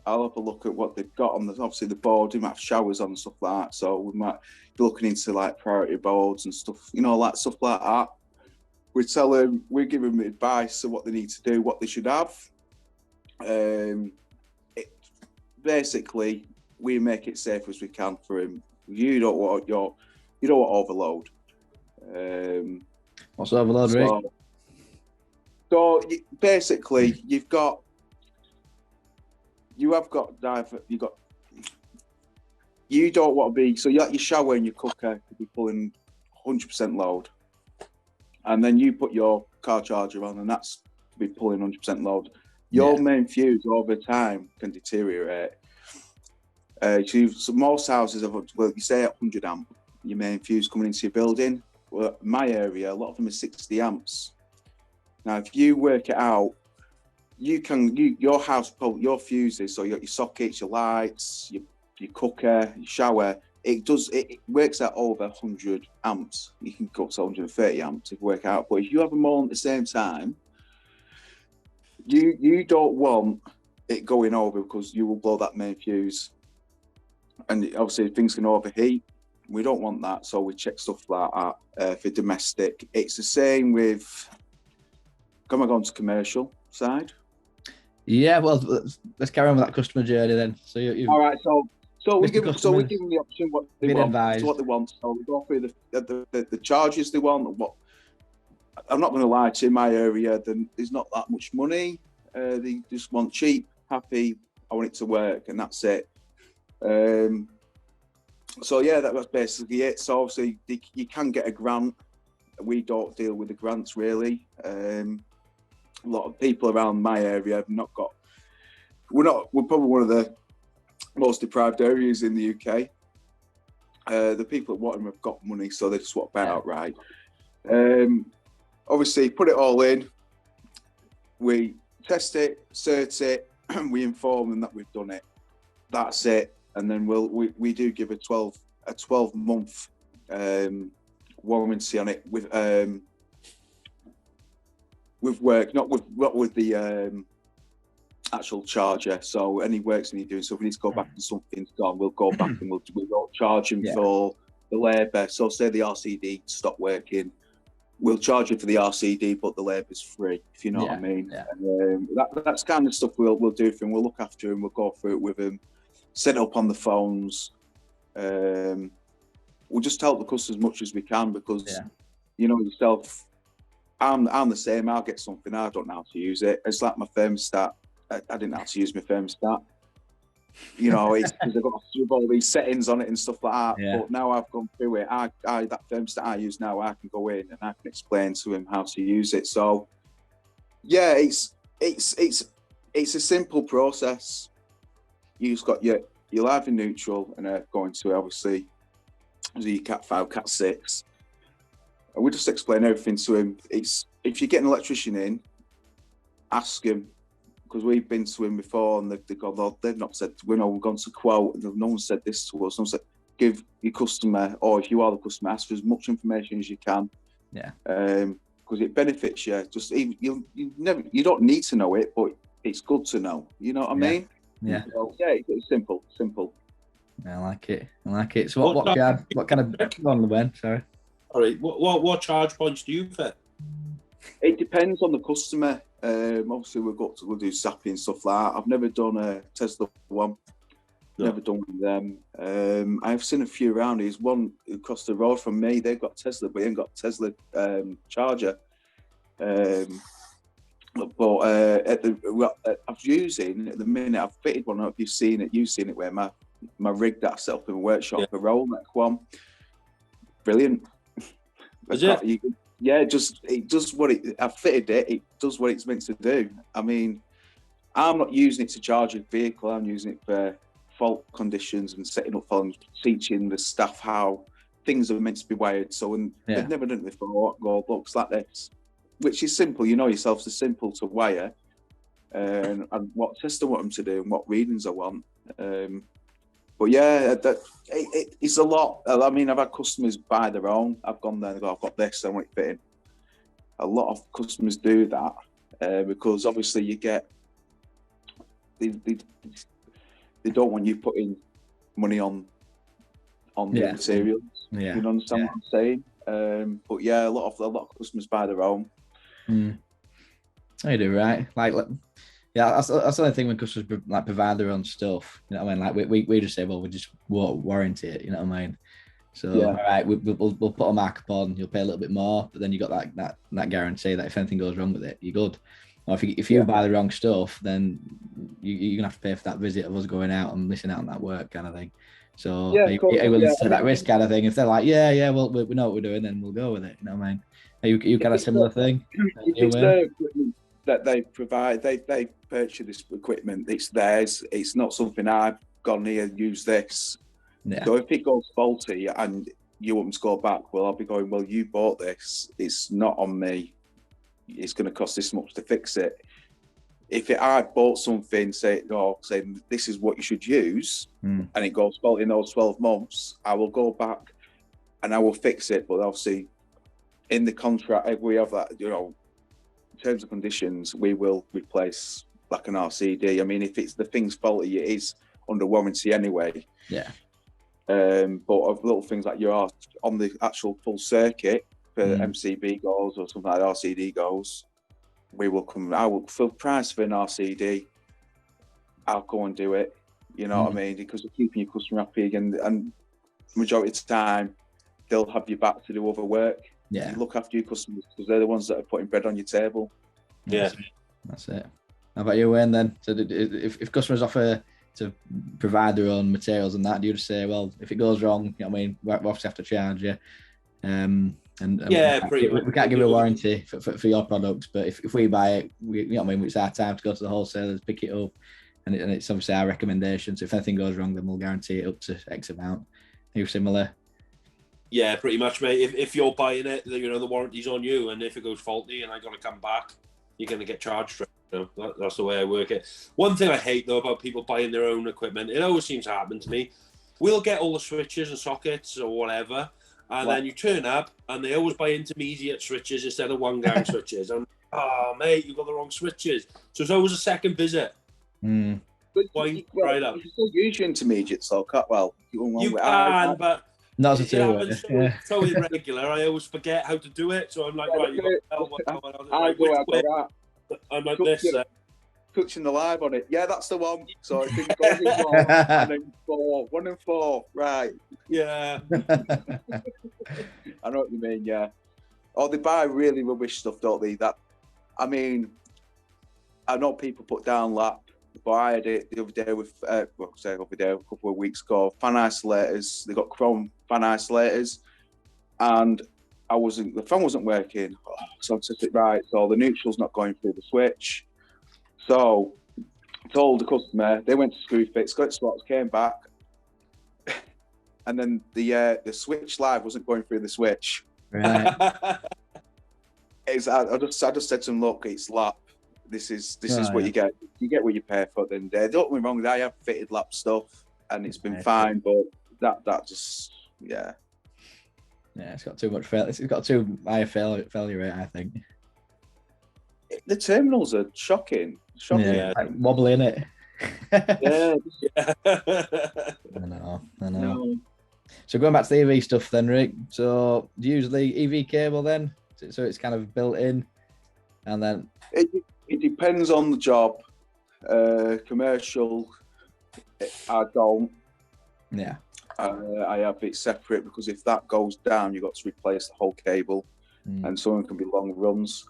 I'll have a look at what they've got on obviously the board. We might have showers on and stuff like that. So we might be looking into like priority boards and stuff, like stuff like that. We tell them, we give them advice of what they need to do, what they should have. Basically, we make it safe as we can for him. You don't want overload. What's overload, Rick? So basically, you don't want to be, so your shower and your cooker could be pulling 100% load. And then you put your car charger on and that's to be pulling 100% load. Your main fuse over time can deteriorate. So most houses have, you say 100 amp, your main fuse coming into your building. Well, my area, a lot of them are 60 amps. Now, if you work it out, your house, your fuses, so your sockets, your lights, your cooker, your shower, it works out over 100 amps. You can go up to 130 amps if you work out. But if you have them all at the same time, you don't want it going over because you will blow that main fuse. And obviously things can overheat. We don't want that, so we check stuff like that for domestic. It's the same with, come on to commercial side. Yeah, well, let's carry on with that customer journey then. So all right, so we give them the option what they want. So what they want. So we go through the charges they want, what I'm not going to lie to you, in my area, there's not that much money. They just want cheap, happy, I want it to work, and that's it. So yeah, that was basically it. So obviously you can get a grant. We don't deal with the grants really. A lot of people around my area have not got. We're probably one of the most deprived areas in the UK. The people at Watton have got money, so they just want to buy it outright. Obviously, put it all in. We test it, cert it, we inform them that we've done it. That's it. And then we do give a 12-month warranty on it with work, not with the actual charger. So any works we need to do. So if we need to go back and something's gone, we'll go back and we won't charge them for the labour. So say the RCD stopped working, we'll charge you for the RCD, but the labour's free, if you know what I mean. Yeah. And that's kind of stuff we'll do for him. We'll look after him. We'll go through it with him. Set up on the phones. We'll just help the customers as much as we can because, you know yourself, I'm the same. I'll get something, I don't know how to use it. It's like my thermostat. I didn't know how to use my thermostat. You know, it's because I've got all these settings on it and stuff like that. Yeah. But now I've gone through it. That thermostat I use now, I can go in and I can explain to him how to use it. So, yeah, it's a simple process. You just got your live and neutral, and going to obviously your Cat 5, Cat 6. And we just explain everything to him. If you get an electrician in, ask him, because we've been to him before and they've not said, we've gone to quote, and no one said this to us. No one said, give your customer, or if you are the customer, ask for as much information as you can. Yeah. Because it benefits you. Just even you don't need to know it, but it's good to know. You know what I mean? Yeah. So, yeah, it's simple. I like it. So what kind of on the Ben? Sorry. All right. What charge points do you fit? It depends on the customer. Obviously, we'll do SAPI and stuff like that. I've never done a Tesla one. Never done one of them. I've seen a few around. There's one across the road from me. They've got Tesla, but they ain't got Tesla charger. I'm using at the minute. I've fitted one up. You've seen it where my rig that I set up in a workshop, a Rolex one. Brilliant. Is it? Yeah, it does what it. I fitted it. It does what it's meant to do. I mean, I'm not using it to charge a vehicle. I'm using it for fault conditions and setting up phones, teaching the staff how things are meant to be wired. So when they've never done it before, go looks like this, which is simple. You know yourself, it's simple to wire, and what test I want them to do and what readings I want. But yeah, it's a lot. I mean, I've had customers buy their own. I've gone there and go, I've got this, I want it fitting. A lot of customers do that because obviously you get, they don't want you putting money on the materials. Yeah. You understand what I'm saying? But yeah, a lot of customers buy their own. You do, right? Yeah, that's the only thing when customers provide their own stuff. You know what I mean? Like we just say, well, we just won't warranty it. You know what I mean? So all right, we'll put a markup on. You'll pay a little bit more, but then you got that guarantee that if anything goes wrong with it, you're good. Or if you buy the wrong stuff, then you're gonna have to pay for that visit of us going out and missing out on that work kind of thing. So are you willing to take that risk kind of thing? If they're like, well, we know what we're doing, then we'll go with it. You know what I mean? Are you kind of similar thing? That they provide, they purchase this equipment. It's theirs. It's not something I've gone here use this. Yeah. So if it goes faulty and you want them to go back, well, I'll be going, well, you bought this. It's not on me. It's going to cost this much to fix it. If I bought something, saying this is what you should use, and it goes faulty in those 12 months, I will go back and I will fix it. But obviously, in the contract, we have that, terms and conditions, we will replace like an RCD. I mean, if it's the thing's faulty, it is under warranty anyway. Yeah. But of little things like you are on the actual full circuit for MCB goes or something like RCD goes, we will come. I will full price for an RCD. I'll go and do it. You know what I mean? Because we're keeping your customer happy again, and majority of the time they'll have you back to do other work. Yeah. You look after your customers because they're the ones that are putting bread on your table. Yeah. That's it. How about you, Wayne, then? So if customers offer to provide their own materials and that, do you just say, well, if it goes wrong, you know what I mean, we obviously have to charge you. And Yeah, we can't give you a warranty for your products, but if we buy it, you know what I mean, it's our time to go to the wholesalers, pick it up, and it's obviously our recommendation. So if anything goes wrong, then we'll guarantee it up to X amount. Are you similar? Yeah, pretty much, mate. If you're buying it, you know, the warranty's on you, and if it goes faulty and I got to come back, you're going to get charged for it. You know, that's the way I work it. One thing I hate, though, about people buying their own equipment, it always seems to happen to me. We'll get all the switches and sockets or whatever, and then you turn up, and they always buy intermediate switches instead of 1 gang switches. And, mate, you got the wrong switches. So it's always a second visit. But you can still use your intermediates, though, you can, but not it happens so irregular. I always forget how to do it. So I'm like, right, you got I'm like this. Touching the live on it. Yeah, that's the one. So I think goes in 1 and then 4. 1 and 4. Right. Yeah. I know what you mean, yeah. Oh, they buy really rubbish stuff, don't they? I mean, I know people put down lap, but I had it the other day with, a couple of weeks ago, fan isolators. They got chrome fan isolators, and the fan wasn't working. So I said, right, so the neutral's not going through the switch. So I told the customer, they went to screw fix, got slots, came back, and then the switch live wasn't going through the switch. Right. I just said to them, look, it's lap. This is what you get. You get what you pay for. Then don't get me wrong, I have fitted lap stuff, and it's been fine. But that just yeah, it's got too much failure. It's got too high a failure rate, I think. The terminals are shocking. Yeah, like wobbling it. Yeah. I know. No. So going back to the EV stuff then, Rick. So do you use the EV cable then? So it's kind of built in, and then it depends on the job. Commercial, I don't. Yeah. I have it separate because if that goes down, you've got to replace the whole cable, and some of them can be long runs.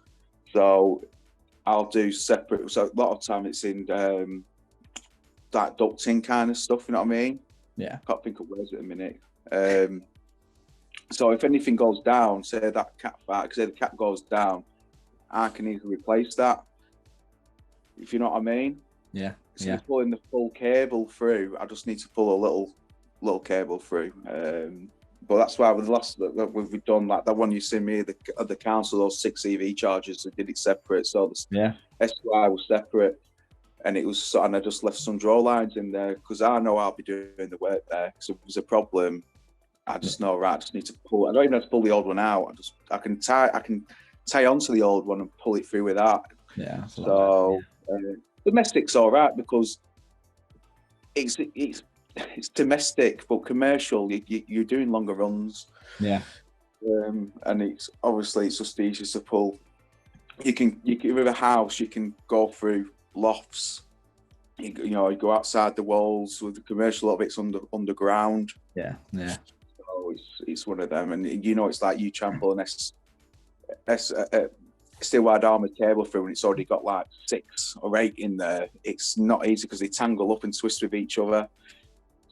So I'll do separate. So a lot of time it's in that ducting kind of stuff. You know what I mean? Yeah. I can't think of words at a minute. So if anything goes down, say the cap goes down, I can easily replace that. If you know what I mean? Yeah. So pulling the full cable through, I just need to pull a little cable through. But that's why with the last that we've done that one you see me at the council, those 6 EV chargers, I did it separate. So the SQI was separate, and I just left some draw lines in there because I know I'll be doing the work there. So if there's a problem, I just know, right, I just need to pull. I don't even have to pull the old one out. I can tie onto the old one and pull it through with that. Yeah. So domestic's all right because it's domestic, but commercial, you're doing longer runs. Yeah. And it's just easier to pull. You can with a house, you can go through lofts. You go outside the walls. With the commercial, a lot of it's underground. Yeah. So it's one of them, and it's like you trample an steel wide armoured cable through, and it's already got like 6 or 8 in there. It's not easy because they tangle up and twist with each other.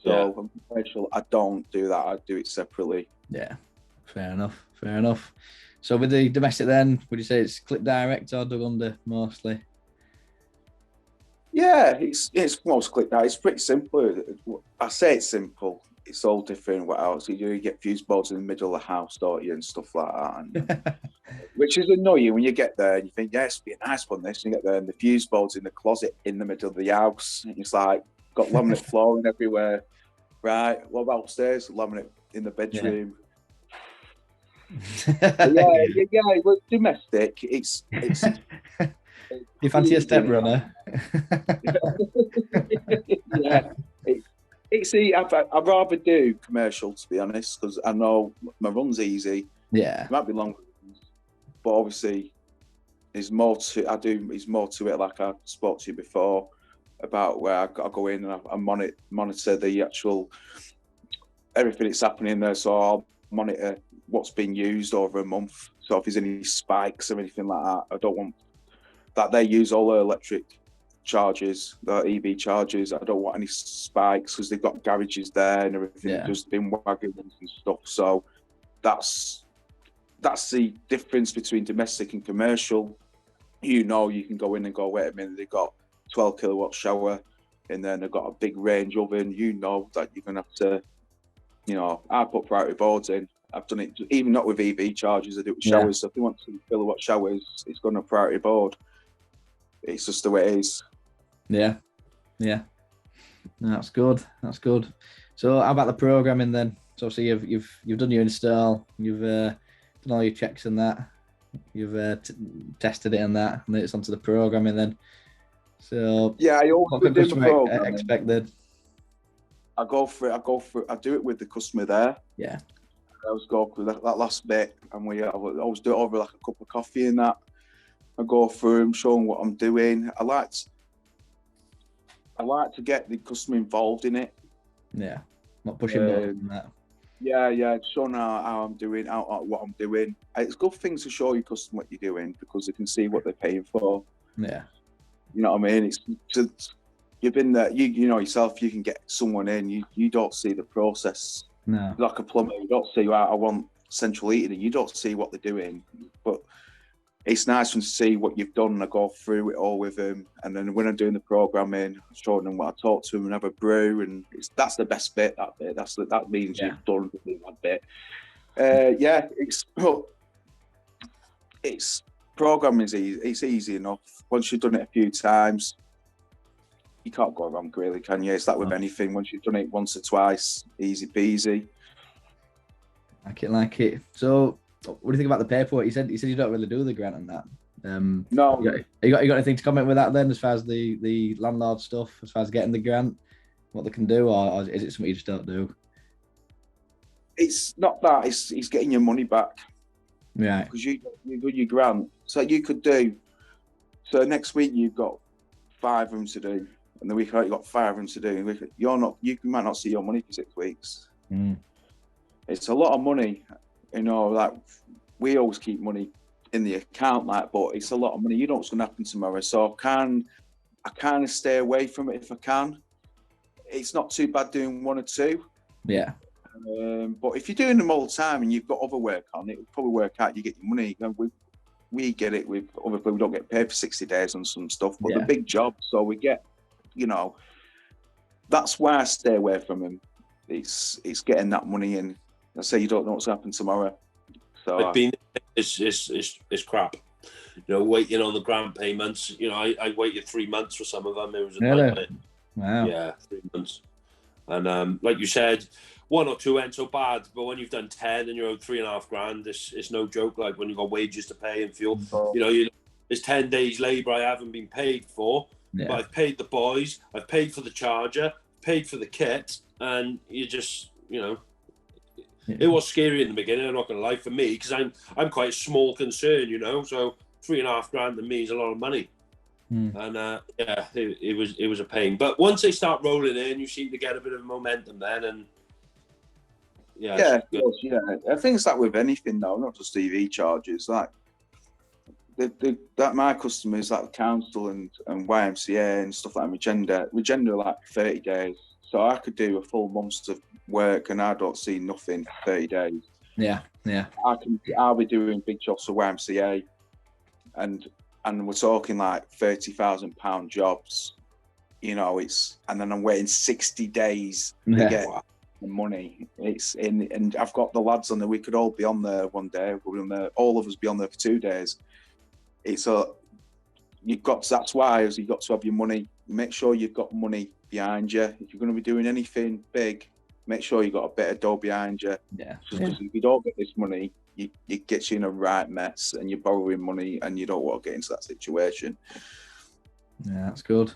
So I don't do that. I do it separately. Yeah, fair enough. So with the domestic then, would you say it's clip direct or dug under mostly? Yeah, it's most clip direct. It's pretty simple. I say it's simple. It's all different. What else? You get fuse boards in the middle of the house, don't you, and stuff like that. And, which is annoying when you get there and you think, yes, it'd be a nice one, this. And you get there and the fuse board's in the closet in the middle of the house. And it's like, got laminate flooring everywhere. Right, what about upstairs? Laminate in the bedroom. Yeah. Well, domestic. It's You fancy a step runner? Yeah. I'd rather do commercial, to be honest, because I know my run's easy. Yeah. It might be long, but obviously there's more to it, like I spoke to you before, about where I go in and I monitor the actual everything that's happening there. So I'll monitor what's been used over a month. So if there's any spikes or anything like that, I don't want that. They use all their electric charges, their EV charges. I don't want any spikes because they've got garages there and everything, just bin wagons and stuff. So that's the difference between domestic and commercial. You can go in and go, wait a minute, they've got 12 kilowatt shower, and then they've got a big range oven. You know that you're going to have to, I put priority boards in. I've done it, even not with EV chargers, I do it with showers. So if they want 2 kilowatt showers, it's going to priority board. It's just the way it is. Yeah. No, that's good. So how about the programming then? So obviously you've done your install, you've done all your checks and that, you've tested it and that, and then it's onto the programming then. So yeah, what can customer expect then? I do it with the customer there. Yeah. I always go through that last bit, and I always do it over like a cup of coffee and that. I go through them, show them what I'm doing. I like to get the customer involved in it. Yeah, not pushing buttons and that. Yeah, showing how I'm doing, what I'm doing. It's a good thing to show your customer what you're doing because they can see what they're paying for. Yeah. You know what I mean? You've been there, you know yourself, you can get someone in, you don't see the process. No. Like a plumber, you don't see, I want central heating, and you don't see what they're doing. But it's nice to see what you've done, and I go through it all with them. And then when I'm doing the programming, I'm showing them what I talk to them and have a brew, and that's the best bit, that bit. That means you've done that bit. It's programming is easy. It's easy enough. Once you've done it a few times, you can't go wrong, really, can you? It's that with anything. Once you've done it once or twice, easy peasy. Like it. So, what do you think about the paperwork? You said you don't really do the grant and that. No. You got anything to comment with that then, as far as the landlord stuff, as far as getting the grant, what they can do, or is it something you just don't do? It's not that. It's getting your money back. Right. Because you do your grant. So you could do. So next week you've got 5 of them to do. And the week out, you've got 5 of them to do. You might not see your money for 6 weeks. Mm. It's a lot of money, like we always keep money in the account, but it's a lot of money. You know what's going to happen tomorrow. So I kind of stay away from it if I can. It's not too bad doing 1 or 2. Yeah. But if you're doing them all the time and you've got other work on, it will probably work out. You get your money. We get it with other people. We don't get paid for 60 days on some stuff, but the big job. So we get, that's why I stay away from them. It's getting that money in. I say you don't know what's happened tomorrow. So it's crap. Waiting on the grant payments. I waited 3 months for some of them. It was a nightmare. Wow. Yeah, 3 months. And like you said, 1 or 2 ain't so bad, but when you've done 10 and you're owed $3.5 grand, it's no joke. Like when you've got wages to pay and fuel, there's 10 days labour I haven't been paid for, but I've paid the boys, I've paid for the charger, paid for the kit, and you just, it was scary in the beginning. I'm not going to lie, for me, because I'm quite a small concern, so $3.5 grand to me is a lot of money. And it was a pain. But once they start rolling in, you seem to get a bit of momentum then, and I think it's like with anything though, not just EV charges. Like that my customers, like the council and YMCA and stuff like Regenda are like 30 days. So I could do a full month of work and I don't see nothing for 30 days. Yeah. I'll be doing big jobs for YMCA, and we're talking like £30,000 jobs. And then I'm waiting 60 days to get the money. And I've got the lads on there. We could all be on there one day. We'll be on there. All of us be on there for 2 days. That's why you've got to have your money. Make sure you've got money behind you. If you're going to be doing anything big, make sure you've got a bit of dough behind you. Because if you don't get this money, it gets you in a right mess, and you're borrowing money, and you don't want to get into that situation. Yeah, that's good.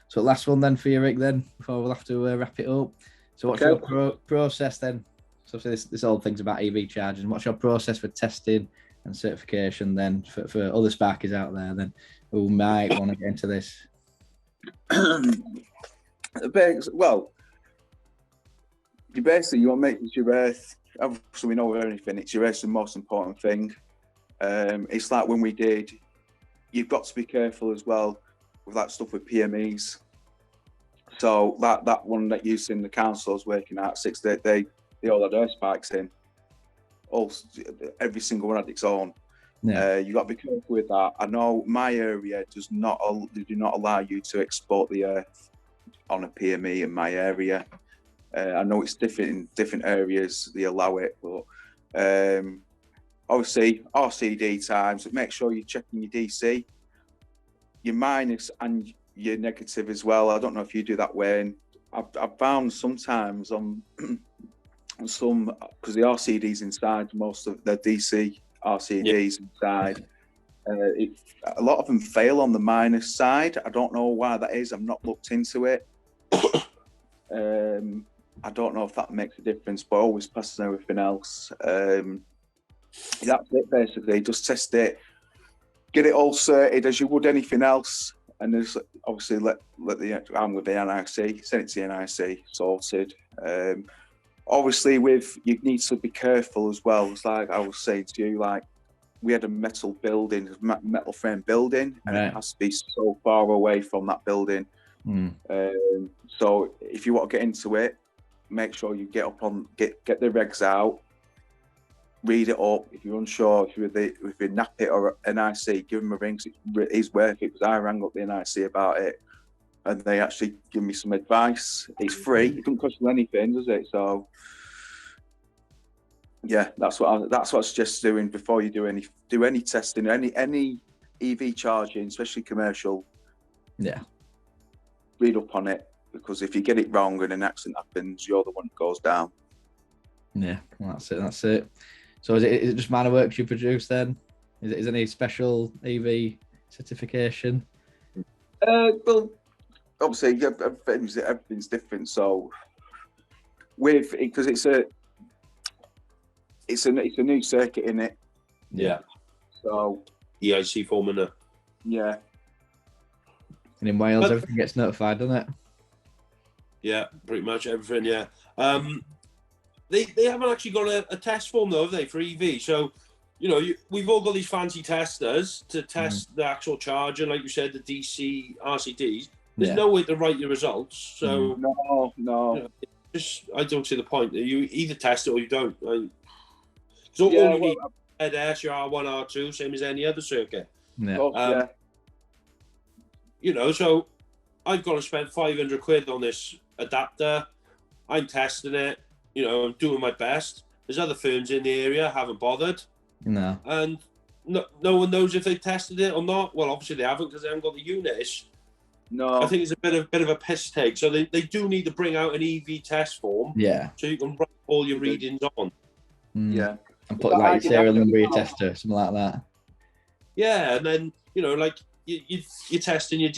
So last one then for you, Rick, then, before we'll have to wrap it up. So what's your process then? So this all things about EV charging. What's your process for testing and certification then for other Sparkies out there then who might want to get into this? Well, you want to make sure obviously we know with anything, it's your the most important thing. It's like when we did, you've got to be careful as well with that stuff with PMEs. So that one that you seen the council was working at, they all had air spikes in. Every single one had its own. Yeah. You got to be careful with that. I know my area do not allow you to export the earth on a PME in my area. I know it's different in different areas, they allow it, but obviously RCD times, make sure you're checking your DC, your minus and your negative as well. I don't know if you do that, Wayne. I've found sometimes on some, because the RCD's inside most of the DC RCDs inside, a lot of them fail on the minus side. I don't know why that is. I've not looked into it. I don't know if that makes a difference, but always passes everything else. That's it basically. Just test it, get it all certed as you would anything else, and just obviously let I'm with the NIC, send it to the NIC, sorted. Obviously, you need to be careful as well. It's like I was saying to you, like we had a metal frame building, and it has to be so far away from that building. So if you want to get into it, make sure you get the regs out, read it up. If you're unsure, if you're NAPIT or NIC, give them a ring. It is worth it, because I rang up the NIC about it, and they actually give me some advice. It's free. It doesn't cost you anything, does it? So yeah, that's what I suggest doing before you do any testing, any EV charging, especially commercial. Yeah, read up on it, because if you get it wrong and an accident happens, you're the one that goes down. Yeah, well, that's it. So is it just minor works you produce then? Is there any special EV certification? Well, obviously everything's different. So because it's a new circuit in it. Yeah. So EIC formula. Yeah. And in Wales, everything gets notified, doesn't it? Yeah, pretty much everything. Yeah. They haven't actually got a test form though, have they, for EV? So, we've all got these fancy testers to test the actual charger, like you said, the DC RCDs. There's no way to write your results. So no. I don't see the point. You either test it or you don't. So all you need is head your R1, R2, same as any other circuit. Yeah. So I've got to spend 500 quid on this adapter. I'm testing it. I'm doing my best. There's other firms in the area haven't bothered. No. And no one knows if they tested it or not. Well, obviously they haven't, because they haven't got the units. No. I think it's a bit of a piss take. So they do need to bring out an EV test form. Yeah. So you can write all your readings on. Yeah. And put like your serial number, your tester, something like that. Yeah, and then you're testing. You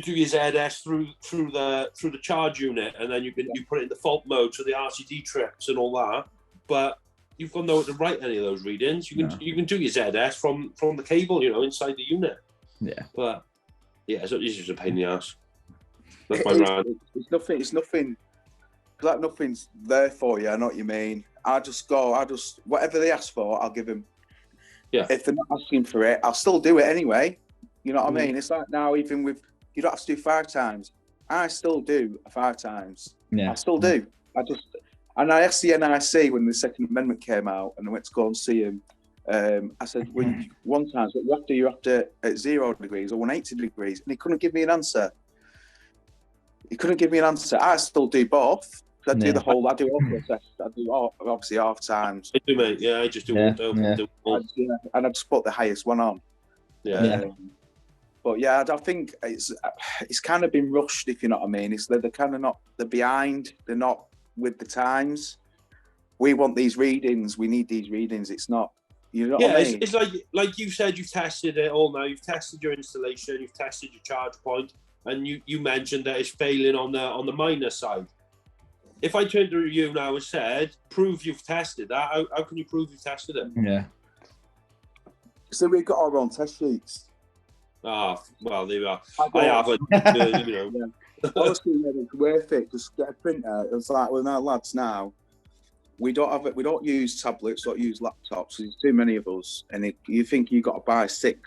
do your ZS through the charge unit, and then you put it in the fault mode, so the RCD trips and all that. But you've got no way to write any of those readings. You can do your ZS from the cable, inside the unit. Yeah. But yeah, it's just a pain in the ass. That's my rant. It's nothing. Like nothing's there for you. I know what you mean. I just whatever they ask for, I'll give them. Yeah. If they're not asking for it, I'll still do it anyway. You know what I mean? It's like now, even with, you don't have to do 5 times. I still do 5 times. Yeah. I still do. And I asked the NIC when the Second Amendment came out, and I went to go and see him. I said, one time, you're after at 0 degrees or 180 degrees, and he couldn't give me an answer. I still do both. I do the whole. I do all the tests. I do obviously half times. I do, mate. Yeah, I just do all. And I just put the highest one on. Yeah. But yeah, I think it's kind of been rushed, if you know what I mean. They're kind of not. They're behind. They're not with the times. We want these readings. We need these readings. It's not. You know what I mean? It's like you said. You've tested it all now. You've tested your installation. You've tested your charge point, and you mentioned that it's failing on the minor side. If I turned to you now and said, "Prove you've tested that," how can you prove you've tested it? Yeah. So we've got our own test sheets. Well, there we are. I haven't. Honestly, mate, it's worth it. Just get a printer. It's like with our lads now. We don't use tablets. Don't use laptops. There's too many of us, and you think you got to buy 6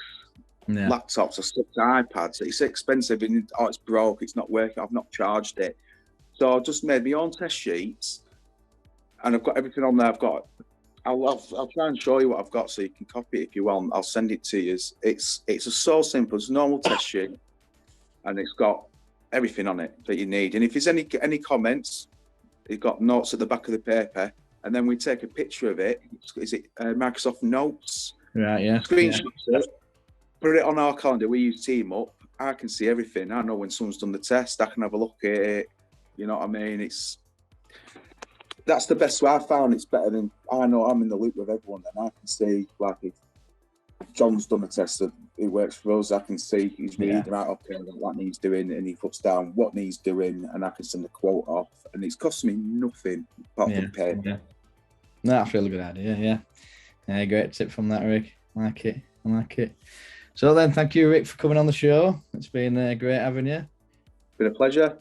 laptops or 6 iPads. It's expensive, and it's broke. It's not working. I've not charged it, so I just made my own test sheets, and I've got everything on there. I'll try and show you what I've got, so you can copy it if you want. I'll send it to you. It's so simple. It's a normal test sheet, and it's got everything on it that you need. And if there's any comments, you've got notes at the back of the paper, and then we take a picture of it. Is it Microsoft Notes? Right, yeah. Screenshot it, put it on our calendar. We use Team Up. I can see everything. I know when someone's done the test. I can have a look at it. You know what I mean? That's the best way I found. It's better than, I know I'm in the loop with everyone, and I can see, like, if John's done a test that it works for us, I can see he's reading right, okay, what needs doing, and he puts down what needs doing, and I can send a quote off, and it's costing me nothing apart from pay. Yeah. No, that's a really good idea. Yeah, great tip from that, Rick. I like it. So then, thank you, Rick, for coming on the show. It's been great having you. Been a pleasure.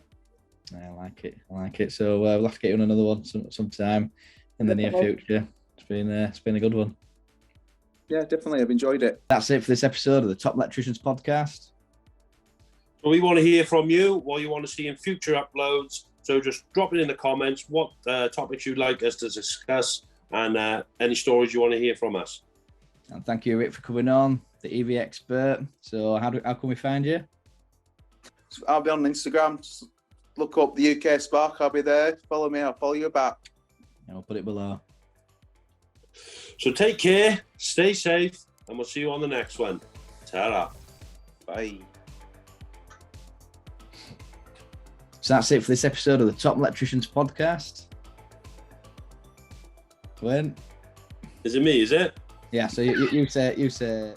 I like it. So we'll have to get you on another one sometime in the near future. It's been a good one. Yeah, definitely. I've enjoyed it. That's it for this episode of the Top Electricians podcast. So we want to hear from you, what you want to see in future uploads. So just drop it in the comments, what topics you'd like us to discuss, and any stories you want to hear from us. And thank you, Rick, for coming on, the EV expert. So how can we find you? I'll be on Instagram. Just look up the UK Spark. I'll be there. Follow me. I'll follow you back. I'll put it below. So take care, stay safe, and we'll see you on the next one. Ta-ra. Bye. So that's it for this episode of the Top Electricians podcast. Glenn? Is it me, is it? Yeah, so you say